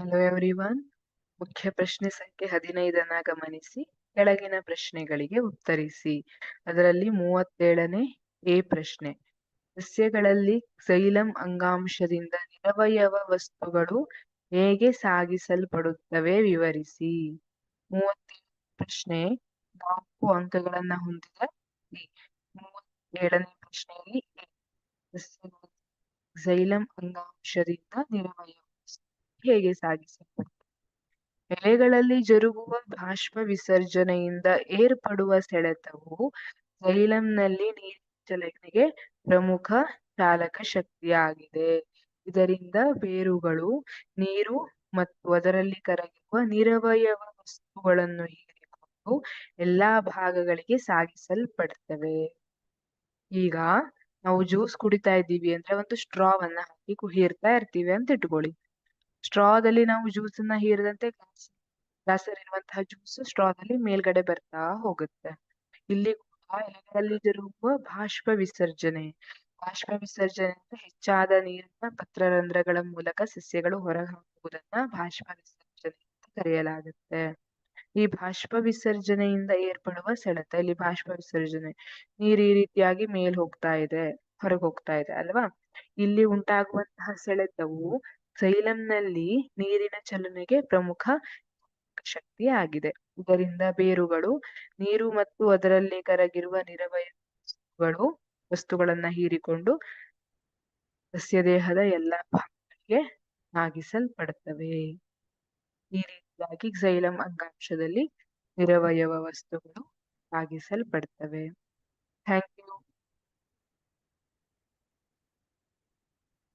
Hello everyone. ಮುಖ್ಯ ಪ್ರಶ್ನೆ ಸಂಖ್ಯೆ 15 ಗಮನಿಸಿ. ಕೆಳಗಿನ ಪ್ರಶ್ನೆಗಳಿಗೆ ಉತ್ತರಿಸಿ. ಅದರಲ್ಲಿ 37ನೇ ಎ ಪ್ರಶ್ನೆ. ಸಸ್ಯಗಳಲ್ಲಿ ಕ್ಸೈಲಂ ಅಂಗಾಂಶದಿಂದ ನಿರವಯವ ವಸ್ತುಗಳು ಹೇಗೆ ಸಾಗಿಸಲ್ಪಡುತ್ತವೆ ವಿವರಿಸಿ. 37 ಪ್ರಶ್ನೆ 4 ಅಂಕಗಳನ್ನ ಹೊಂದಿದೆ. 37ನೇ ಪ್ರಶ್ನೆಯಲ್ಲಿ ಸಸ್ಯಗಳಲ್ಲಿ ಕ್ಸೈಲಂ ಅಂಗಾಂಶದಿಂದ ನಿರವಯವ ಹೇಗೆ ಸಾಗಿಸಲ್ಪಡುತ್ತದೆ? ಎಲೆಗಳಲ್ಲಿ ಜರುಗುವ ಬಾಷ್ಪ ವಿಸರ್ಜನೆಯಿಂದ ಏರ್ಪಡುವ ಸೆಳೆತವು ನಲ್ಲಿ ನೀರಿನ ಚಲನೆಗೆ ಪ್ರಮುಖ ಚಾಲಕ ಶಕ್ತಿಯಾಗಿದೆ. ಇದರಿಂದ ಬೇರುಗಳು ನೀರು ಮತ್ತು ಅದರಲ್ಲಿ ಕರಗಿರುವ ನಿರವಯವ ವಸ್ತುಗಳನ್ನು ಹೀರಿಕೊಂಡು ಎಲ್ಲಾ ಭಾಗಗಳಿಗೆ ಸಾಗಿಸಲ್ಪಡ್ತವೆ. ಈಗ ನಾವು ಜ್ಯೂಸ್ ಕುಡಿತಾ ಇದ್ದೀವಿ ಅಂದ್ರೆ ಒಂದು ಸ್ಟ್ರಾವನ್ನ ಹಾಕಿ ಹೀರ್ತಾ ಇರ್ತೀವಿ ಅಂತ ಇಟ್ಕೊಳ್ಳಿ. ಸ್ಟ್ರಾದಲ್ಲಿ ನಾವು ಜ್ಯೂಸನ್ನ ಹೀರಿದಂತೆ ಗ್ಲಾಸಲ್ಲಿರುವಂತಹ ಜ್ಯೂಸ್ ಸ್ಟ್ರಾದಲ್ಲಿ ಮೇಲ್ಗಡೆ ಬರ್ತಾ ಹೋಗುತ್ತೆ. ಇಲ್ಲಿ ಕೂಡ ಎಲೆಗಳಲ್ಲಿ ಜರುಗುವ ಬಾಷ್ಪ ವಿಸರ್ಜನೆ ಅಂತ ಹೆಚ್ಚಾದ ನೀರನ್ನ ಪತ್ರರಂಧ್ರಗಳ ಮೂಲಕ ಸಸ್ಯಗಳು ಹೊರಹಾಕುವುದನ್ನ ಬಾಷ್ಪ ವಿಸರ್ಜನೆ ಅಂತ ಕರೆಯಲಾಗುತ್ತೆ. ಈ ಬಾಷ್ಪ ವಿಸರ್ಜನೆಯಿಂದ ಏರ್ಪಡುವ ಸೆಳೆತ, ಇಲ್ಲಿ ಬಾಷ್ಪ ವಿಸರ್ಜನೆ ನೀರು ಈ ರೀತಿಯಾಗಿ ಮೇಲ್ ಹೋಗ್ತಾ ಇದೆ, ಹೊರಗೆ ಹೋಗ್ತಾ ಇದೆ ಅಲ್ವಾ. ಇಲ್ಲಿ ಉಂಟಾಗುವಂತಹ ಸೆಳೆತವು ನಲ್ಲಿ ನೀರಿನ ಚಲನೆಗೆ ಪ್ರಮುಖ ಶಕ್ತಿ ಆಗಿದೆ. ಇದರಿಂದ ಬೇರುಗಳು ನೀರು ಮತ್ತು ಅದರಲ್ಲಿ ಕರಗಿರುವ ನಿರವಯವ ವಸ್ತುಗಳನ್ನ ಹೀರಿಕೊಂಡು ಸಸ್ಯ ದೇಹದ ಎಲ್ಲ ಭಾಗಗಳಿಗೆ ಸಾಗಿಸಲ್ಪಡುತ್ತವೆ. ಈ ರೀತಿಯಾಗಿ ಕ್ಸೈಲಂ ಅಂಗಾಂಶದಲ್ಲಿ ನಿರವಯವ ವಸ್ತುಗಳು ಸಾಗಿಸಲ್ಪಡ್ತವೆ. Thank you.